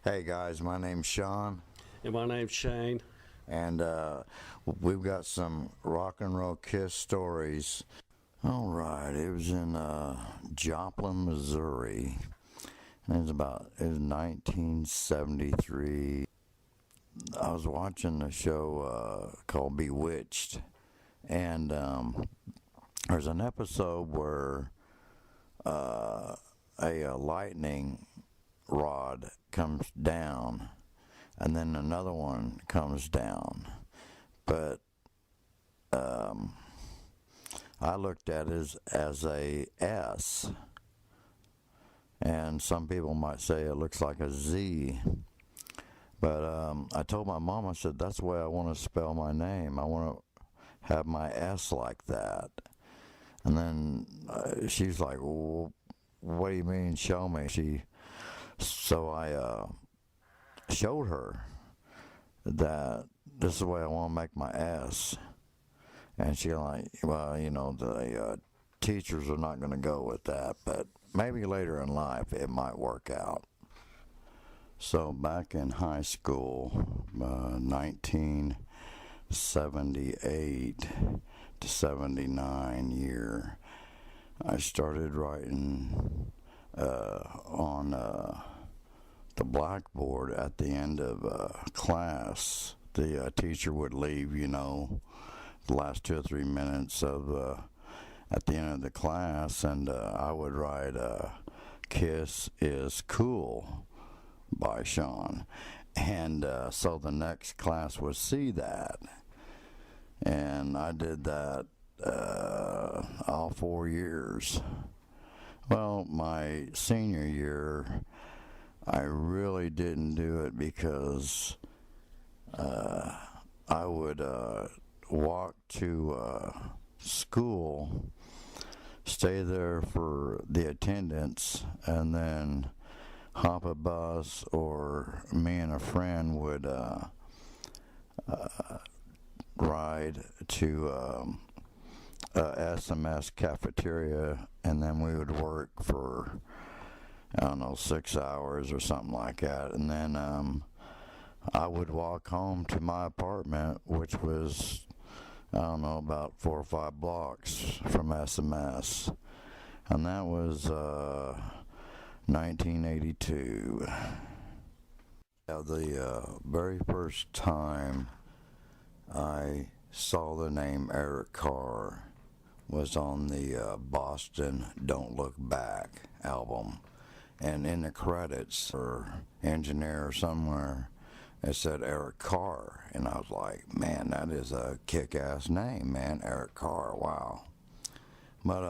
Hey guys, my name's Shawn, And my name's Shane. and we've got some rock and roll Kiss stories. All right, it was in Joplin, Missouri. And it was 1973. I was watching a show called Bewitched, and there's an episode where a lightning rod comes down, and then another one comes down. But I looked at it as a S, and some people might say it looks like a Z. But I told my mom, I said, that's the way I want to spell my name. I want to have my S like that. And then she's like, well, what do you mean, show me? So I showed her that this is the way I want to make my S. And she like, well, the teachers are not going to go with that, but maybe later in life it might work out. So back in high school, 1978 to 79 year, I started writing on the blackboard at the end of class. The teacher would leave, the last 2 or 3 minutes of at the end of the class, and I would write "Kiss is Cool" by Shawn, and so the next class would see that, and I did that all 4 years. Well, my senior year, I really didn't do it because I would walk to school, stay there for the attendance, and then hop a bus, or me and a friend would ride to SMS cafeteria, and then we would work for, I don't know, 6 hours or something like that, and then I would walk home to my apartment, which was, I don't know, about 4 or 5 blocks from SMS, and that was 1982. The very first time I saw the name Eric Carr was on the Boston Don't Look Back album, and in the credits or engineer somewhere it said Eric Carr, and I was like, man, that is a kick-ass name, man, Eric Carr, wow. But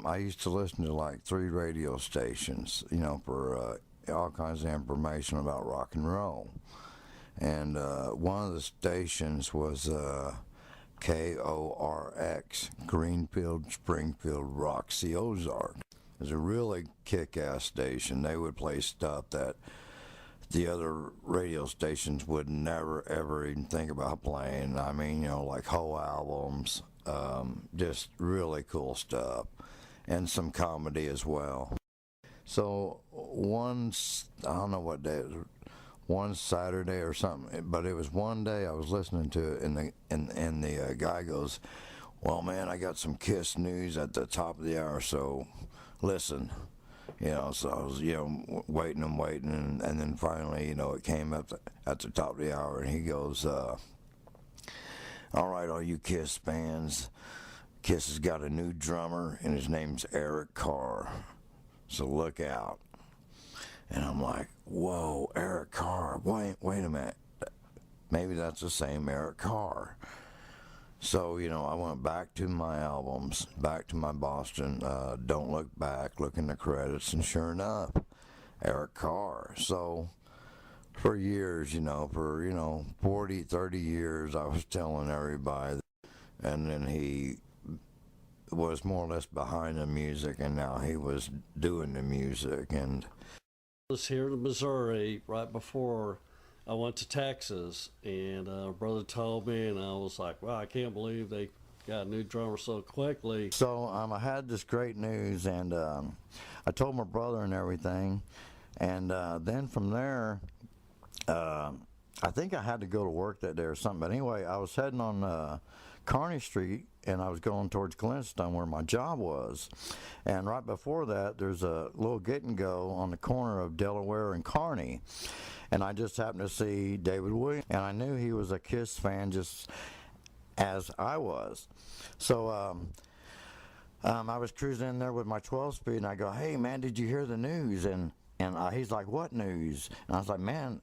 I used to listen to like 3 radio stations, for all kinds of information about rock and roll. And one of the stations was KORX Greenfield Springfield, Roxy, Ozarks. It was a really kick-ass station. They would play stuff that the other radio stations would never ever even think about playing. I mean, like whole albums, just really cool stuff, and some comedy as well. So I don't know what day it was, one Saturday or something, but it was one day I was listening to it, and the guy goes, well, man, I got some Kiss news at the top of the hour, so listen. So I was, waiting, and then finally, it came up at the top of the hour, and he goes, all right, all you Kiss fans, Kiss has got a new drummer, and his name's Eric Carr, so look out. And I'm like, whoa, Eric Carr, wait a minute, maybe that's the same Eric Carr. So, I went back to my albums, back to my Boston, Don't Look Back, look in the credits, and sure enough, Eric Carr. So, for years, for 40, 30 years, I was telling everybody, and then he was more or less behind the music, and now he was doing the music. And I was here in Missouri right before I went to Texas, and a brother told me, and I was like, wow, I can't believe they got a new drummer so quickly. So I had this great news, and I told my brother and everything, And then from there, I think I had to go to work that day or something. But anyway, I was heading on Kearney Street, and I was going towards Glenstone where my job was. And right before that, there's a little get and go on the corner of Delaware and Kearney. And I just happened to see David Williams, and I knew he was a KISS fan just as I was. So I was cruising in there with my 12-speed, and I go, "Hey, man, did you hear the news?" And he's like, "What news?" And I was like, "Man,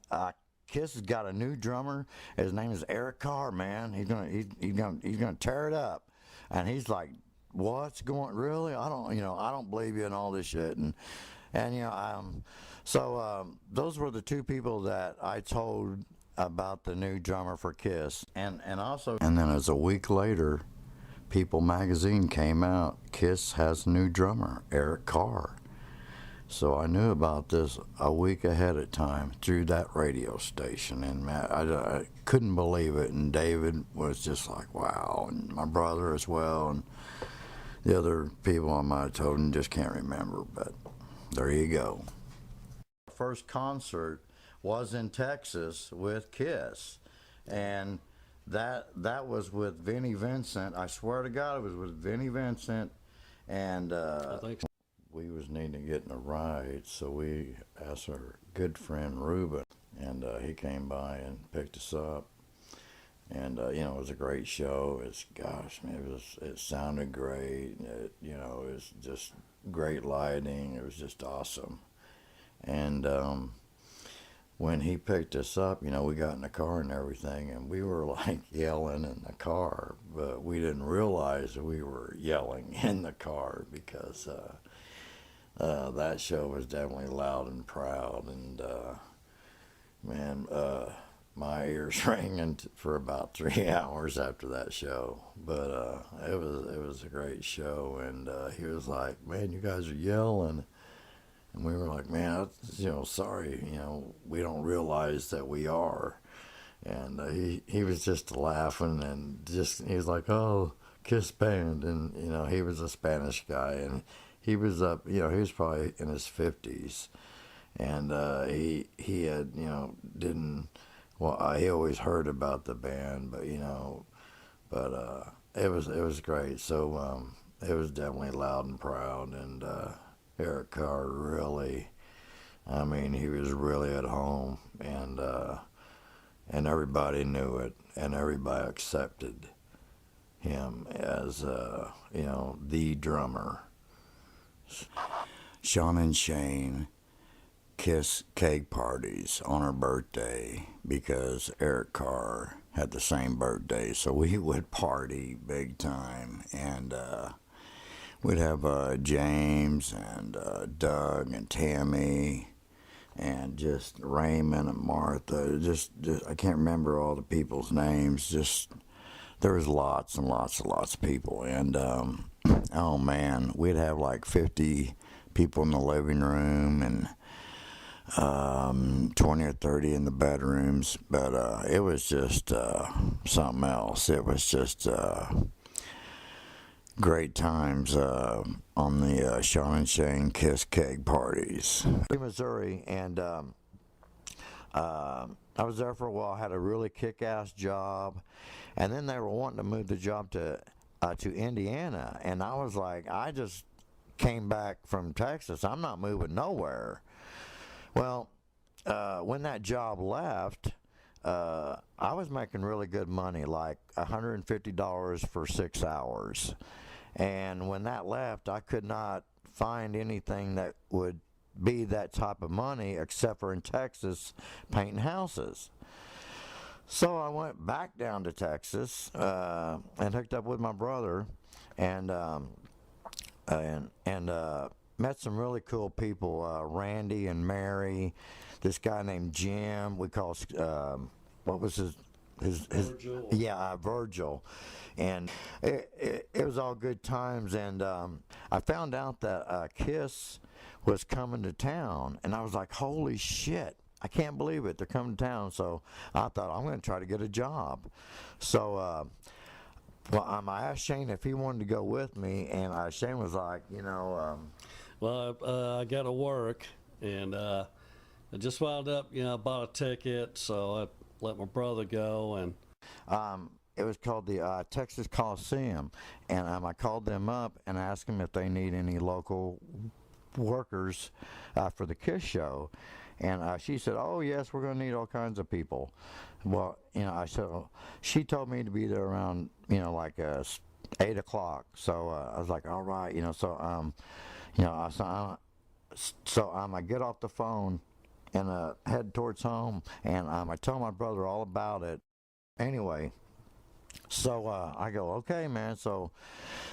KISS has got a new drummer. His name is Eric Carr, man. He's gonna tear it up." And he's like, "What's going? Really? I don't believe you and all this shit." And so those were the two people that I told about the new drummer for KISS. And then as a week later, People magazine came out. KISS has a new drummer, Eric Carr. So I knew about this a week ahead of time through that radio station, and I couldn't believe it. And David was just like, wow, and my brother as well, and the other people I might have told him just can't remember, but there you go. First concert was in Texas with KISS, and that was with Vinnie Vincent. I swear to God, it was with Vinnie Vincent, and I think so. We was needing to get in a ride, so we asked our good friend Ruben, and he came by and picked us up. And it was a great show. It sounded great. It was just great lighting. It was just awesome. And when he picked us up, we got in the car and everything, and we were like yelling in the car, but we didn't realize that we were yelling in the car because that show was definitely loud and proud, and my ears rang for about 3 hours after that show. But it was a great show, and he was like, "Man, you guys are yelling," and we were like, "Man, sorry, we don't realize that we are." And he was just laughing, and he was like, "Oh, KISS band," and he was a Spanish guy, and he was up, he was probably in his 50s, and he had, didn't, well, he always heard about the band, but it was great. So it was definitely loud and proud, and Eric Carr really, he was really at home, and everybody knew it, and everybody accepted him as the drummer. Shawn and Shane KISS cake parties on her birthday because Eric Carr had the same birthday, so we would party big time, and we'd have James and Doug and Tammy and just Raymond and Martha. Just I can't remember all the people's names. Just there was lots and lots of people, and oh man, we'd have like 50 people in the living room and 20 or 30 in the bedrooms, but it was just something else. It was just great times on the Shawn and Shane KISS keg parties in Missouri, and I was there for a while. Had a really kick-ass job, and then they were wanting to move the job to Indiana, and I was like, I just came back from Texas. I'm not moving nowhere. Well, when that job left, I was making really good money, like $150 for 6 hours. And when that left, I could not find anything that would be that type of money except for in Texas painting houses. So I went back down to Texas and hooked up with my brother, and met some really cool people, Randy and Mary, this guy named Jim. We call what was his Virgil. Yeah, Virgil, and it was all good times. And I found out that KISS was coming to town, and I was like, holy shit, I can't believe it, they're coming to town. So I thought, I'm going to try to get a job. So I asked Shane if he wanted to go with me, and Shane was like, Well, I got to work, and I just wound up, I bought a ticket, so I let my brother go, and It was called the Texas Coliseum, and I called them up and asked them if they need any local workers for the KISS show. And she said, "Oh yes, we're going to need all kinds of people." Well, I said, she told me to be there around, like 8 o'clock. So I was like, "All right," I get off the phone and head towards home, and I tell my brother all about it. Anyway, so I go, "Okay, man." So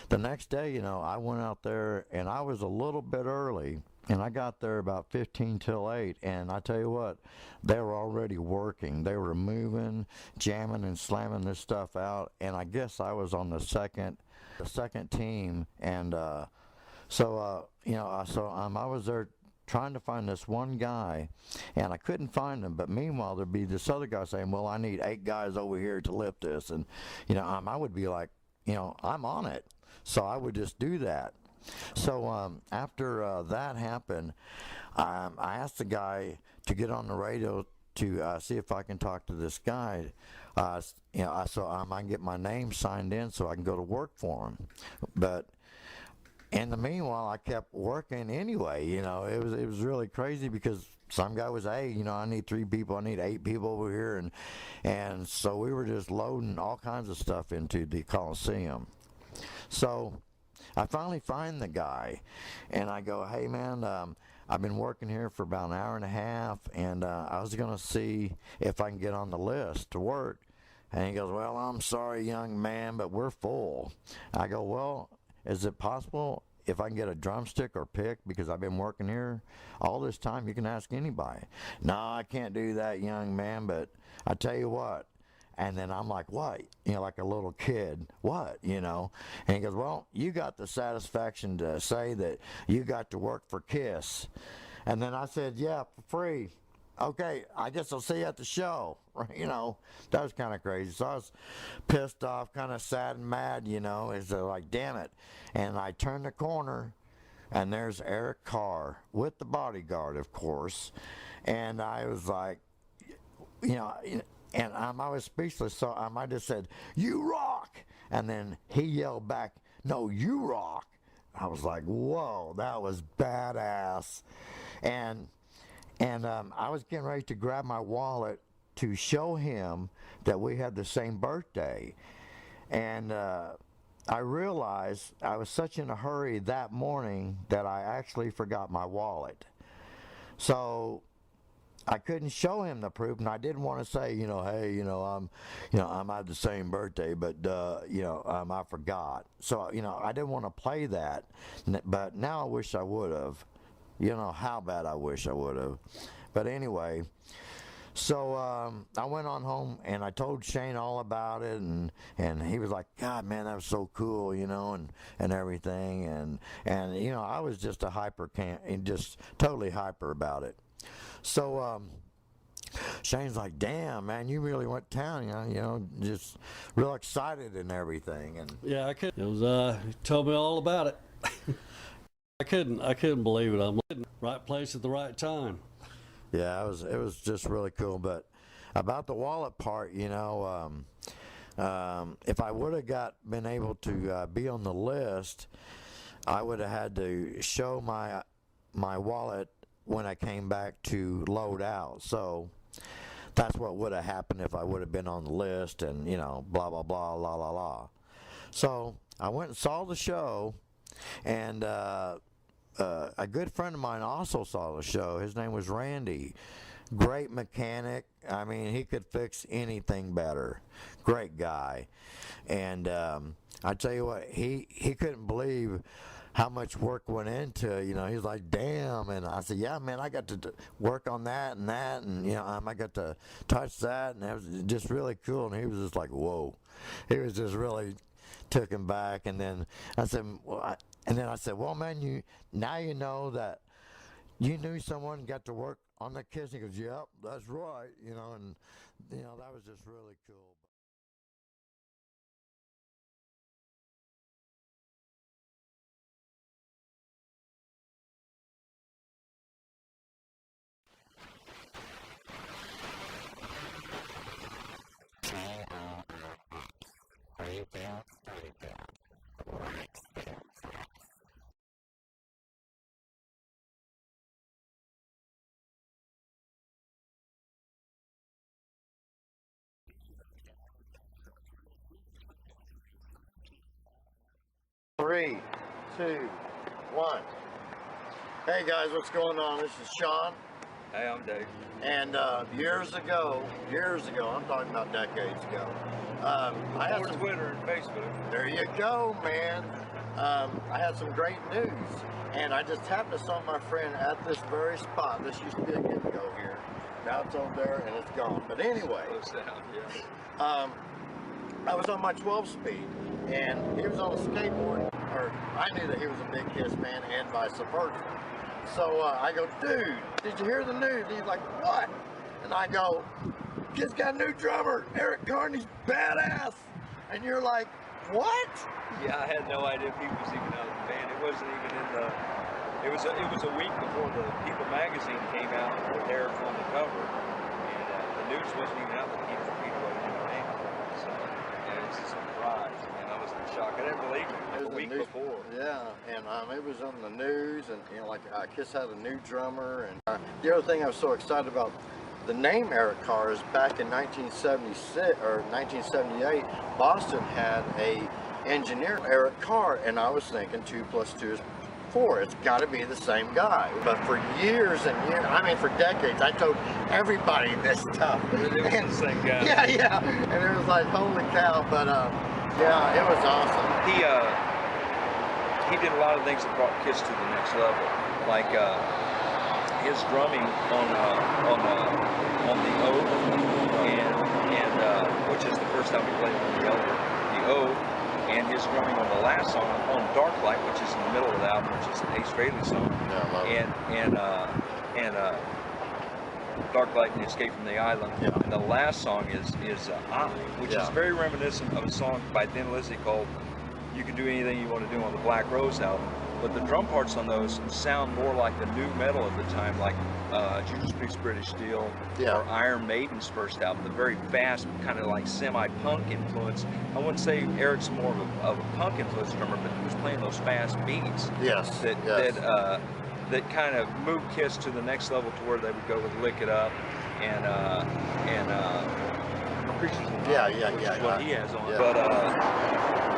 the next day, I went out there, and I was a little bit early, and I got there about 15 till 8, and I tell you what, they were already working. They were moving, jamming, and slamming this stuff out, and I guess I was on the second team, and I was there trying to find this one guy, and I couldn't find him. But meanwhile, there'd be this other guy saying, "Well, I need 8 guys over here to lift this," and I would be like, "I'm on it." So I would just do that. So after that happened, I asked the guy to get on the radio to see if I can talk to this guy, so I might get my name signed in so I can go to work for him. But in the meanwhile, I kept working anyway. It was really crazy because some guy was, "Hey, I need 3 people, I need 8 people over here," and so we were just loading all kinds of stuff into the Coliseum. So I finally find the guy, and I go, "Hey, man, I've been working here for about an hour and a half, and I was going to see if I can get on the list to work." And he goes, "Well, I'm sorry, young man, but we're full." I go, "Well, is it possible if I can get a drumstick or pick, because I've been working here all this time? You can ask anybody." "No, I can't do that, young man, but I tell you what." And then I'm like, "What?" Like a little kid. "What?" And he goes, "Well, you got the satisfaction to say that you got to work for KISS." And then I said, "Yeah, for free. Okay, I guess I'll see you at the show." That was kind of crazy. So I was pissed off, kind of sad and mad, It's like, damn it. And I turned the corner, and there's Eric Carr with the bodyguard, of course. And I was like, and I was speechless, so I just said, "You rock!" And then he yelled back, "No, you rock!" I was like, whoa, that was badass. And I was getting ready to grab my wallet to show him that we had the same birthday. And I realized I was such in a hurry that morning that I actually forgot my wallet. So I couldn't show him the proof, and I didn't want to say, "Hey, I'm at the same birthday, but I forgot." So I didn't want to play that, but now I wish I would have. How bad I wish I would have. But anyway, so I went on home and I told Shane all about it, and he was like, "God, man, that was so cool," and everything, and I was just just totally hyper about it. So Shane's like, "Damn, man, you really went to town, just real excited and everything." And yeah, I could. It was he told me all about it. I couldn't believe it. I'm in the right place at the right time. Yeah, it was just really cool. But about the wallet part, if I would have been able to be on the list, I would have had to show my wallet when I came back to load out. So that's what would have happened if I would have been on the list, and blah blah blah, la la la. So I went and saw the show, and a good friend of mine also saw the show. His name was Randy. Great mechanic. I mean, he could fix anything better. Great guy. And I tell you what, he couldn't believe how much work went into it. He's like, "Damn." And I said, "Yeah, man, I got to work on that, and I got to touch that, and it was just really cool." And he was just like, whoa. He was just really taken back. And then I said, "Well, man, now you know that you knew someone got to work on the KISS." He goes, "Yep, that's right," and that was just really cool. Three, two, one. Hey guys, what's going on? This is Shawn. Hey, I'm Dave. And years ago, I'm talking about decades ago, I had some Twitter and Facebook. There you go, man. I had some great news, and I just happened to saw my friend at this very spot. This used to be a get-go here. Now it's over there, and it's gone. But anyway, Close down, yeah. I was on my 12-speed, and he was on a skateboard, or I knew that he was a big Kiss fan, and vice versa. So I go, dude, did you hear the news? He's like, what? And I go, Kiss got a new drummer, Eric Carr, and he's badass. And you're like, what? Yeah, I had no idea he was even out of the band. It wasn't even in the. It was a week before the People magazine came out with Eric on the cover, and the news wasn't even out that Peter wasn't in the band. So yeah, it was a surprise, and I was in shock. I didn't believe it. A week before. Yeah, and it was on the news, and like Kiss had a new drummer, and the other thing I was so excited about. The name Eric Carr is back in 1976 or 1978. Boston had a engineer, Eric Carr, and I was thinking 2 + 2 is 4. It's got to be the same guy. But for years and years, I mean for decades, I told everybody this stuff. It was the same guy. Yeah, and it was like holy cow. But yeah, it was awesome. He did a lot of things that brought Kiss to the next level, like. His drumming on the O, and which is the first time we played on the O, and his drumming on the last song on Dark Light, which is in the middle of the album, which is an Ace Frehley song, and Dark Light and Escape from the Island. Yeah. And the last song is I, which is very reminiscent of a song by Thin Lizzy called "You Can Do Anything You Want to Do" on the Black Rose album. But the drum parts on those sound more like the new metal of the time, like Judas Priest, British Steel, or Iron Maiden's first album, the very fast, kind of like semi-punk influence. I wouldn't say Eric's more of a punk influence drummer, but he was playing those fast beats. Yes. That kind of moved Kiss to the next level to where they would go with Lick It Up and Creatures of the Night, which is what he has on. Yeah. But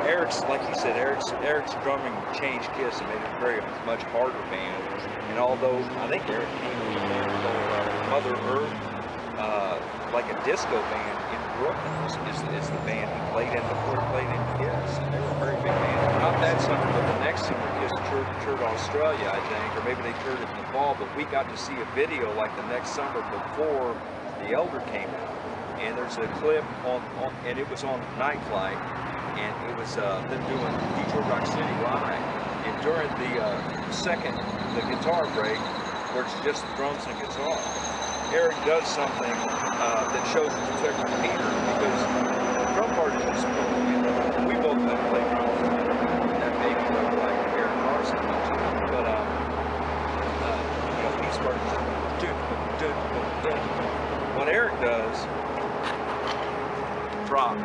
Eric's, like you said, Eric's drumming changed Kiss and made it a very much harder band. And although I think Eric came from a band called Mother Earth, like a disco band in Brooklyn is the band he played in before he played in Kiss. And they were a very big band. Not that summer, but the next summer Kiss toured Australia, I think, or maybe they toured it in the fall. But we got to see a video like the next summer before The Elder came out. And there's a clip and it was on Night Flight. And it was them doing Detroit Rock City live. And during the guitar break, where it's just the drums and guitar, Eric does something that shows respect to Peter, because the drum part is just, we both have played drums, that maybe look like Eric Carr so much, but these parts, what Eric does, drop.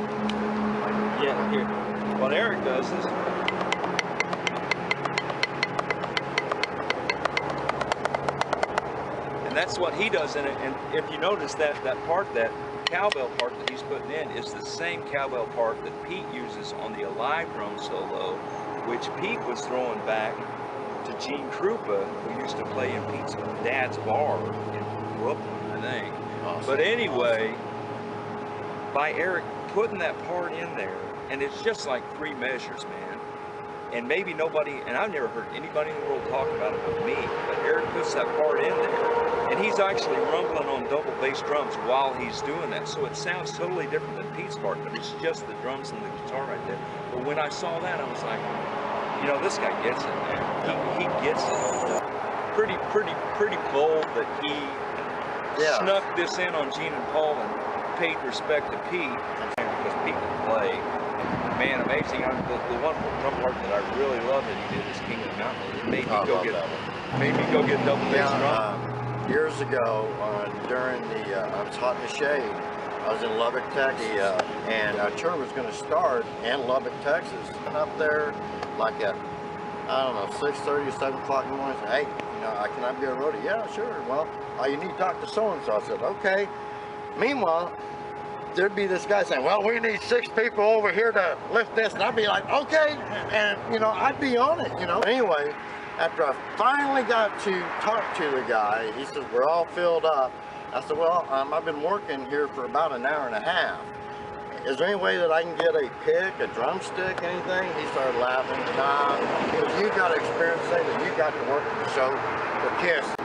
Yeah, here. What Eric does is and that's what he does in it. And if you notice that part, that cowbell part that he's putting in is the same cowbell part that Pete uses on the Alive drum solo, which Pete was throwing back to Gene Krupa, who used to play in Pete's dad's bar in Brooklyn, I think. Awesome. But anyway, by Eric putting that part in there, and it's just like 3 measures, man. And maybe nobody, and I've never heard anybody in the world talk about it but me, but Eric puts that part in there, and he's actually rumbling on double bass drums while he's doing that. So it sounds totally different than Pete's part, but it's just the drums and the guitar right there. But when I saw that, I was like, this guy gets it, man. He gets it. Pretty bold that he snuck this in on Gene and Paul and paid respect to Pete, because Pete can play. Man, amazing. The one drum part that I really love that he did is King of the Mountain. It made me go get double bass drum. Years ago, during I was hot in the shade, I was in Lubbock, Texas, and our tour was going to start in Lubbock, Texas. And up there, like at, I don't know, 6:30 or 7 o'clock in the morning, I said, hey, you know, can I be a roadie? Yeah, sure. Well, you need Dr. So-and-so. I said, okay. Meanwhile, there'd be this guy saying, well, we need 6 people over here to lift this. And I'd be like, okay. And, you know, I'd be on it, you know. Anyway, after I finally got to talk to the guy, he says, we're all filled up. I said, well, I've been working here for about an hour and a half. Is there any way that I can get a pick, a drumstick, anything? He started laughing. Nah, he goes, you got to experience things that you got to work at the show for KISS.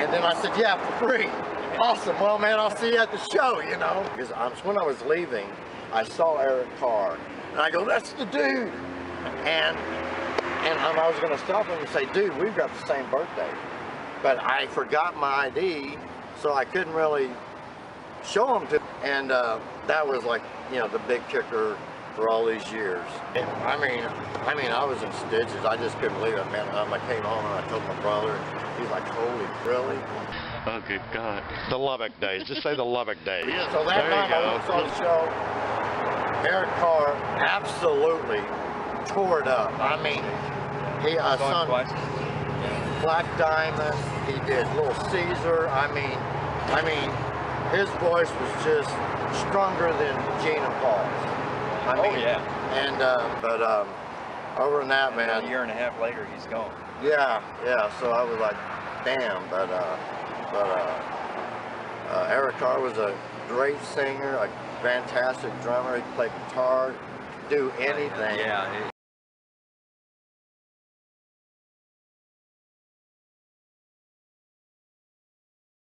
And then I said, yeah, for free. Awesome. Well, man, I'll see you at the show, you know. Because when I was leaving, I saw Eric Carr. And I go, that's the dude. And I was going to stop him and say, dude, we've got the same birthday. But I forgot my ID, so I couldn't really show him to. And that was like, you know, the big kicker for all these years. And I mean, I was in stitches. I just couldn't believe it, man. I came home and I told my brother. He's like, holy, really? Oh, good God. The Lubbock days. Just say the Lubbock days. Yeah, So that there night you I go. went and saw the show. Eric Carr absolutely tore it up. I mean, he sung Black Diamond. He did Little Caesar. I mean, his voice was just stronger than Gene and Paul's. I mean, yeah. And but other than that, man. A year and a half later, he's gone. Yeah. So I was like, damn. But Eric Carr was a great singer, a fantastic drummer. He played guitar, could do anything. Yeah.